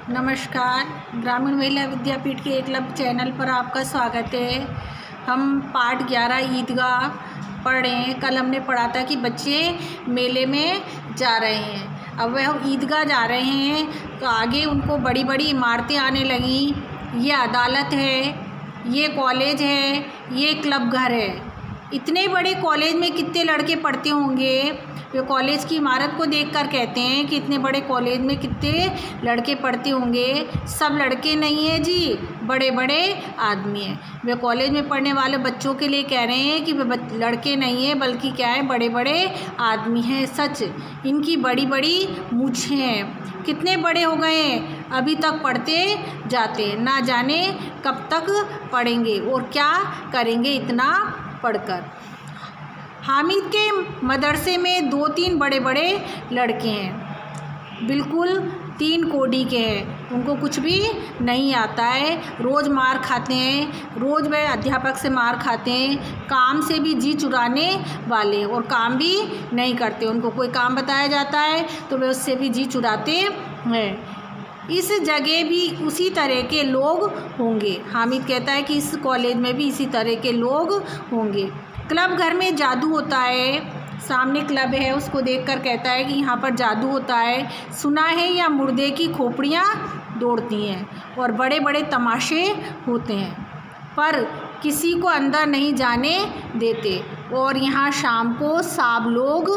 नमस्कार। ग्रामीण महिला विद्यापीठ के एकलव्य चैनल पर आपका स्वागत है। हम पाठ 11 ईदगाह पढ़ रहे हैं। कल हमने पढ़ा था कि बच्चे मेले में जा रहे हैं। अब वह ईदगाह जा रहे हैं तो आगे उनको बड़ी बड़ी इमारतें आने लगीं। ये अदालत है, ये कॉलेज है, ये क्लब घर है। इतने बड़े कॉलेज में कितने लड़के पढ़ते होंगे। वे कॉलेज की इमारत को देखकर कहते हैं कि इतने बड़े कॉलेज में कितने लड़के पढ़ते होंगे। सब लड़के नहीं हैं जी, बड़े बड़े आदमी हैं। वे कॉलेज में पढ़ने वाले बच्चों के लिए कह रहे हैं कि वे लड़के नहीं हैं बल्कि क्या है, बड़े बड़े आदमी हैं। सच, इनकी बड़ी बड़ी मूछें हैं। कितने बड़े हो गए हैं, अभी तक पढ़ते जाते, ना जाने कब तक पढ़ेंगे और क्या करेंगे इतना पढ़कर। हामिद के मदरसे में 2-3 बड़े बड़े लड़के हैं, बिल्कुल 3 कोड़ी के हैं। उनको कुछ भी नहीं आता है, रोज़ मार खाते हैं, रोज़ वह अध्यापक से मार खाते हैं। काम से भी जी चुराने वाले, और काम भी नहीं करते। उनको कोई काम बताया जाता है तो वे उससे भी जी चुराते हैं। इस जगह भी उसी तरह के लोग होंगे। हामिद कहता है कि इस कॉलेज में भी इसी तरह के लोग होंगे। क्लब घर में जादू होता है। सामने क्लब है, उसको देखकर कहता है कि यहाँ पर जादू होता है। सुना है या मुर्दे की खोपड़ियाँ दौड़ती हैं और बड़े बड़े तमाशे होते हैं, पर किसी को अंदर नहीं जाने देते। और यहाँ शाम को सब लोग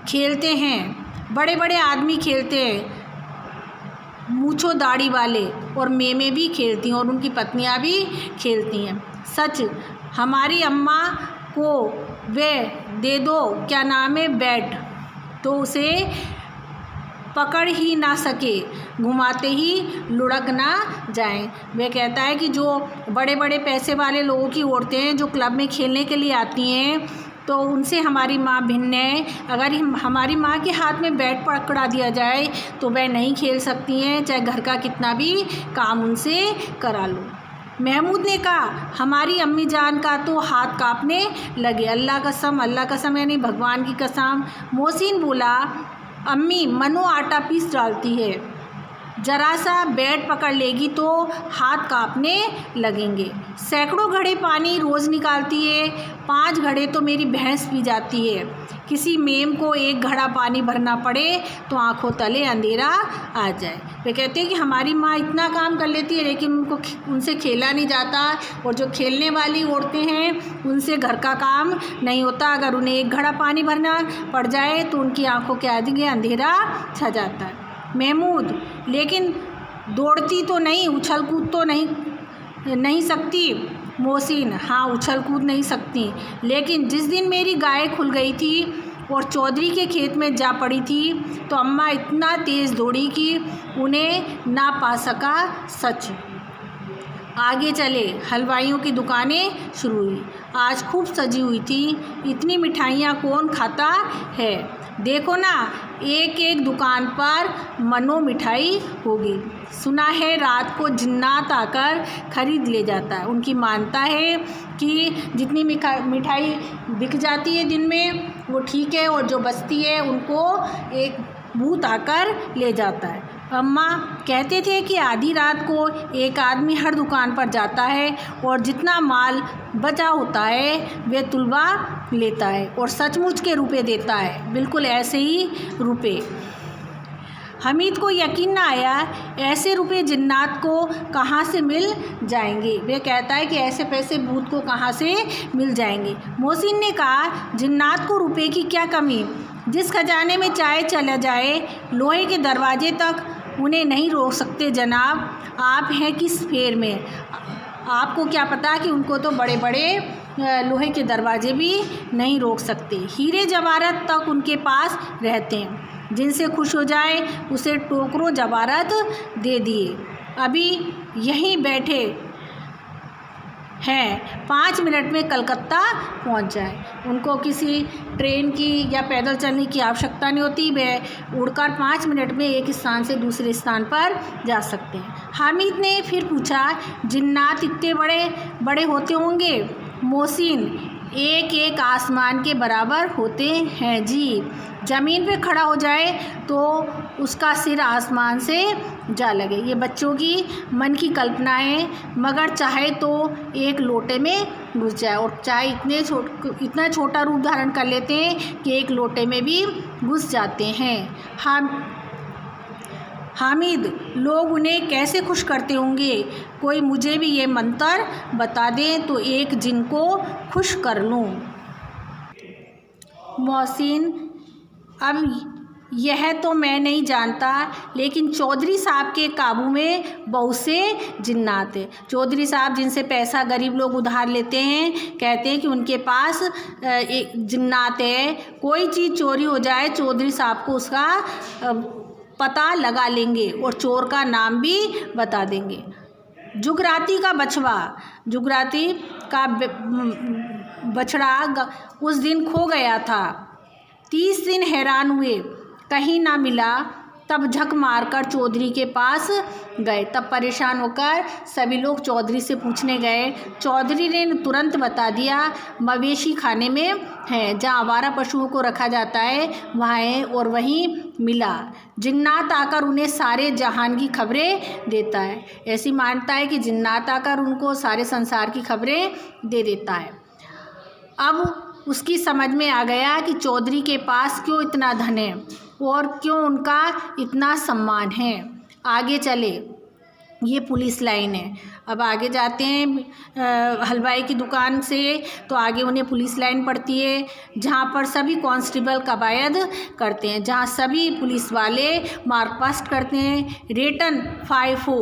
खेलते हैं, बड़े बड़े आदमी खेलते हैं, मूछो दाढ़ी वाले, और मेमे भी खेलती हैं और उनकी पत्नियां भी खेलती हैं। सच, हमारी अम्मा को वे दे दो, क्या नाम है, बैट, तो उसे पकड़ ही ना सके, घुमाते ही लुढ़क ना जाएं। वह कहता है कि जो बड़े बड़े पैसे वाले लोगों की औरतें हैं जो क्लब में खेलने के लिए आती हैं, तो उनसे हमारी माँ भिन्न है। अगर हमारी माँ के हाथ में बैट पकड़ा दिया जाए तो वह नहीं खेल सकती हैं, चाहे घर का कितना भी काम उनसे करा लो। महमूद ने कहा, हमारी अम्मी जान का तो हाथ कांपने लगे। अल्लाह कसम यानी भगवान की कसम। मोहसिन बोला, अम्मी मनो आटा पीस डालती है, जरा सा बैट पकड़ लेगी तो हाथ कांपने लगेंगे। सैकड़ों घड़े पानी रोज़ निकालती है, 5 घड़े तो मेरी भैंस पी जाती है। किसी मेम को 1 घड़ा पानी भरना पड़े तो आंखों तले अंधेरा आ जाए। वे कहते हैं कि हमारी माँ इतना काम कर लेती है लेकिन उनसे खेला नहीं जाता, और जो खेलने वाली औरतें हैं उनसे घर का काम नहीं होता। अगर उन्हें 1 घड़ा पानी भरना पड़ जाए तो उनकी आंखों के आगे अंधेरा छा जाता है। महमूद, लेकिन दौड़ती तो नहीं, उछल कूद तो नहीं सकती। मोहसिन, हाँ उछल कूद नहीं सकती, लेकिन जिस दिन मेरी गाय खुल गई थी और चौधरी के खेत में जा पड़ी थी तो अम्मा इतना तेज़ दौड़ी कि उन्हें ना पा सका। सच। आगे चले, हलवाइयों की दुकानें शुरू हुई। आज खूब सजी हुई थी। इतनी मिठाइयाँ कौन खाता है, देखो ना, एक एक दुकान पर मनो मिठाई होगी। सुना है रात को जिन्नात आकर खरीद ले जाता है। उनकी मानता है कि जितनी मिठाई बिक जाती है दिन में वो ठीक है, और जो बचती है उनको एक भूत आकर ले जाता है। अम्मा कहते थे कि आधी रात को एक आदमी हर दुकान पर जाता है और जितना माल बचा होता है वे तुलवा लेता है और सचमुच के रुपए देता है, बिल्कुल ऐसे ही रुपए। हमीद को यकीन ना आया, ऐसे रुपए जिन्नात को कहाँ से मिल जाएंगे। वे कहता है कि ऐसे पैसे भूत को कहाँ से मिल जाएंगे। मोहसिन ने कहा, जिन्नात को रुपए की क्या कमी, जिस खजाने में चाहे चला जाए लोहे के दरवाजे तक उन्हें नहीं रोक सकते। जनाब, आप हैं किस फेर में, आपको क्या पता कि उनको तो बड़े बड़े लोहे के दरवाजे भी नहीं रोक सकते। हीरे जवाहरात तक उनके पास रहते हैं, जिनसे खुश हो जाए उसे टोकरों जवाहरात दे दिए। अभी यहीं बैठे हैं, 5 मिनट में कलकत्ता पहुंच जाए। उनको किसी ट्रेन की या पैदल चलने की आवश्यकता नहीं होती, वे उड़कर 5 मिनट में एक स्थान से दूसरे स्थान पर जा सकते हैं। हामिद ने फिर पूछा, जिन्नात इतने बड़े बड़े होते होंगे? मोहसिन, एक एक आसमान के बराबर होते हैं जी। ज़मीन पे खड़ा हो जाए तो उसका सिर आसमान से जा लगे। ये बच्चों की मन की कल्पनाएं, मगर चाहे तो एक लोटे में घुस जाए, और चाहे इतना छोटा रूप धारण कर लेते हैं कि एक लोटे में भी घुस जाते हैं। हामिद, लोग उन्हें कैसे खुश करते होंगे? कोई मुझे भी ये मंत्र बता दें तो एक जिन को खुश कर लूँ। मोहसिन, अब यह तो मैं नहीं जानता, लेकिन चौधरी साहब के काबू में बहुत से जिन्नात हैं। चौधरी साहब जिनसे पैसा गरीब लोग उधार लेते हैं, कहते हैं कि उनके पास एक जिन्नात है। कोई चीज़ चोरी हो जाए, चौधरी साहब को उसका पता लगा लेंगे और चोर का नाम भी बता देंगे। जुगराती का बछड़ा, जुगराती का बछड़ा उस दिन खो गया था। 30 दिन हैरान हुए, कहीं ना मिला। तब झक मारकर चौधरी के पास गए। तब परेशान होकर सभी लोग चौधरी से पूछने गए। चौधरी ने तुरंत बता दिया, मवेशी खाने में है, जहाँ आवारा पशुओं को रखा जाता है वहाँ है, और वहीं मिला। जिन्नात आकर उन्हें सारे जहान की खबरें देता है। ऐसी मानता है कि जिन्नात आकर उनको सारे संसार की खबरें दे देता है। अब उसकी समझ में आ गया कि चौधरी के पास क्यों इतना धन है और क्यों उनका इतना सम्मान है। आगे चले, ये पुलिस लाइन है। अब आगे जाते हैं हलवाई की दुकान से, तो आगे उन्हें पुलिस लाइन पड़ती है, जहाँ पर सभी कांस्टेबल कवायद करते हैं, जहाँ सभी पुलिस वाले मार्कपास्ट करते हैं। रिटर्न 5 हो,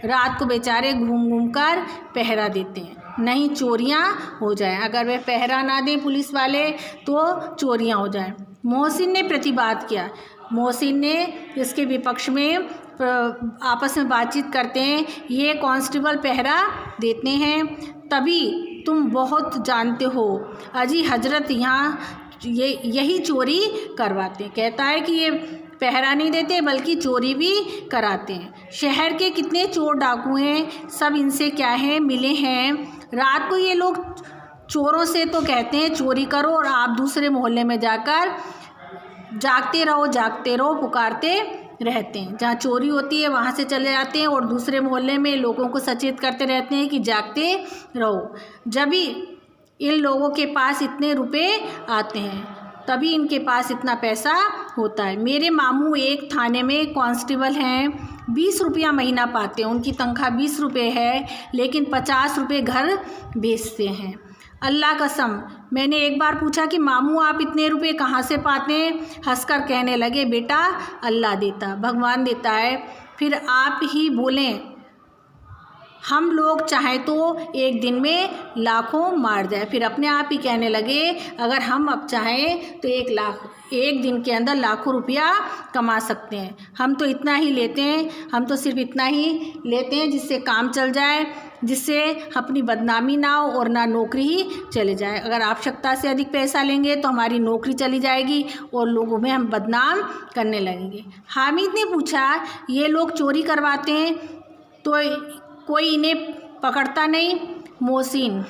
रात को बेचारे घूम घूम कर पहरा देते हैं, नहीं चोरियां हो जाएं। अगर वे पहरा ना दें पुलिस वाले तो चोरियां हो जाएं। मोहसिन ने प्रतिवाद किया। मोहसिन ने इसके विपक्ष में आपस में बातचीत करते हैं। ये कांस्टेबल पहरा देते हैं, तभी तुम बहुत जानते हो अजी हजरत यहाँ यही चोरी करवाते हैं। कहता है कि ये पहरा नहीं देते बल्कि चोरी भी कराते हैं। शहर के कितने चोर डाकू हैं, सब इनसे क्या है मिले हैं। रात को ये लोग चोरों से तो कहते हैं चोरी करो, और आप दूसरे मोहल्ले में जाकर जागते रहो पुकारते रहते हैं। जहाँ चोरी होती है वहाँ से चले जाते हैं और दूसरे मोहल्ले में लोगों को सचेत करते रहते हैं कि जागते रहो। जब भी इन लोगों के पास इतने रुपए आते हैं, तभी इनके पास इतना पैसा होता है। मेरे मामू एक थाने में कांस्टेबल हैं, 20 रुपया महीना पाते हैं। उनकी तनख्वाह 20 रुपये है, लेकिन 50 रुपये घर बेचते हैं। अल्लाह कसम, मैंने एक बार पूछा कि मामू आप इतने रुपए कहाँ से पाते हैं? हंसकर कहने लगे, बेटा अल्लाह देता, भगवान देता है। फिर आप ही बोलें, हम लोग चाहें तो एक दिन में लाखों मार जाए। फिर अपने आप ही कहने लगे, अगर हम अब चाहें तो एक दिन के अंदर लाखों रुपया कमा सकते हैं। हम तो इतना ही लेते हैं, हम तो सिर्फ इतना ही लेते हैं जिससे काम चल जाए, जिससे अपनी बदनामी ना हो और ना नौकरी ही चले जाए। अगर आवश्यकता से अधिक पैसा लेंगे तो हमारी नौकरी चली जाएगी और लोगों में हम बदनाम करने लगेंगे। हामिद ने पूछा, ये लोग चोरी करवाते हैं तो कोई इन्हें पकड़ता नहीं? मोहसिन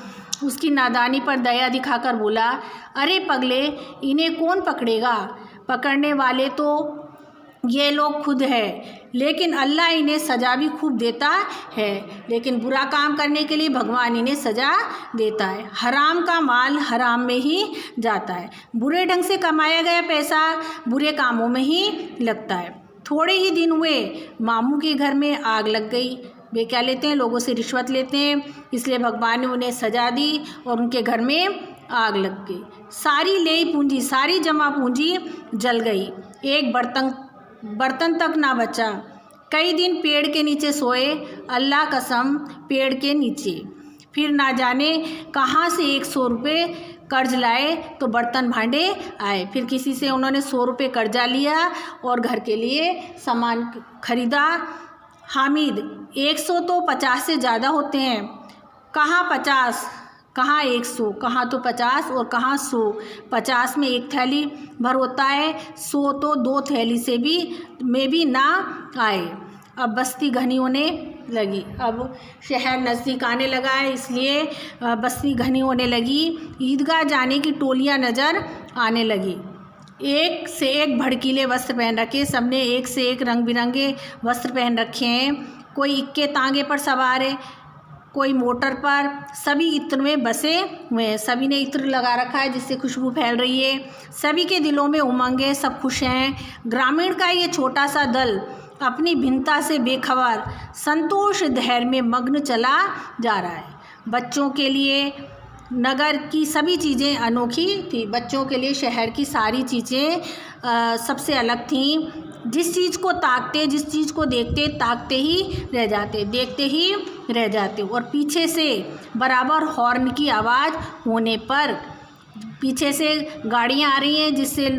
उसकी नादानी पर दया दिखाकर बोला, अरे पगले, इन्हें कौन पकड़ेगा? पकड़ने वाले तो ये लोग खुद है, लेकिन अल्लाह इन्हें सज़ा भी खूब देता है। लेकिन बुरा काम करने के लिए भगवान इन्हें सज़ा देता है। हराम का माल हराम में ही जाता है। बुरे ढंग से कमाया गया पैसा बुरे कामों में ही लगता है। थोड़े ही दिन हुए, मामू के घर में आग लग गई। वे क्या लेते हैं? लोगों से रिश्वत लेते हैं, इसलिए भगवान ने उन्हें सज़ा दी और उनके घर में आग लग गई। सारी लेई पूंजी, सारी जमा पूंजी जल गई। एक बर्तन तक ना बचा। कई दिन पेड़ के नीचे सोए, अल्लाह कसम पेड़ के नीचे। फिर ना जाने कहाँ से 100 रुपये कर्ज लाए तो बर्तन भांडे आए। फिर किसी से उन्होंने 100 रुपये कर्जा लिया और घर के लिए सामान खरीदा। हामिद, 100 तो 50 से ज़्यादा होते हैं। कहाँ 50, कहाँ 100, कहाँ तो 50 और कहाँ 100। 50 में एक थैली भर होता है, 100 तो 2 थैली से भी में भी ना आए। अब बस्ती घनी होने लगी। अब शहर नज़दीक आने लगा है, इसलिए बस्ती घनी होने लगी। ईदगाह जाने की टोलियां नज़र आने लगी। एक से एक भड़कीले वस्त्र पहन रखे, सबने एक से एक रंग बिरंगे वस्त्र पहन रखे हैं। कोई इक्के तांगे पर सवार है, कोई मोटर पर, सभी इत्र में बसे हुए हैं। सभी ने इत्र लगा रखा है जिससे खुशबू फैल रही है। सभी के दिलों में उमंग है, सब खुश हैं। ग्रामीण का ये छोटा सा दल अपनी भिन्नता से बेखबर संतोष धैर्य में मग्न चला जा रहा है। बच्चों के लिए नगर की सभी चीज़ें अनोखी थी। बच्चों के लिए शहर की सारी चीज़ें सबसे अलग थीं। जिस चीज़ को ताकते, जिस चीज़ को देखते, ताकते ही रह जाते, देखते ही रह जाते। और पीछे से बराबर हॉर्न की आवाज़ होने पर, पीछे से गाड़ियाँ आ रही हैं जिससे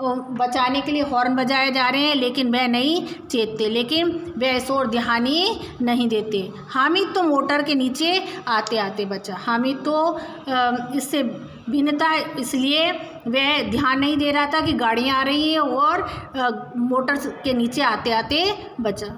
बचाने के लिए हॉर्न बजाए जा रहे हैं, लेकिन वह नहीं चेतते, लेकिन वह इस ओर ध्यान ही नहीं देते। हामिद तो मोटर के नीचे आते आते बचा। हामिद तो इससे भिन्नता, इसलिए वह ध्यान नहीं दे रहा था कि गाड़ियाँ आ रही हैं, और मोटर के नीचे आते आते बचा।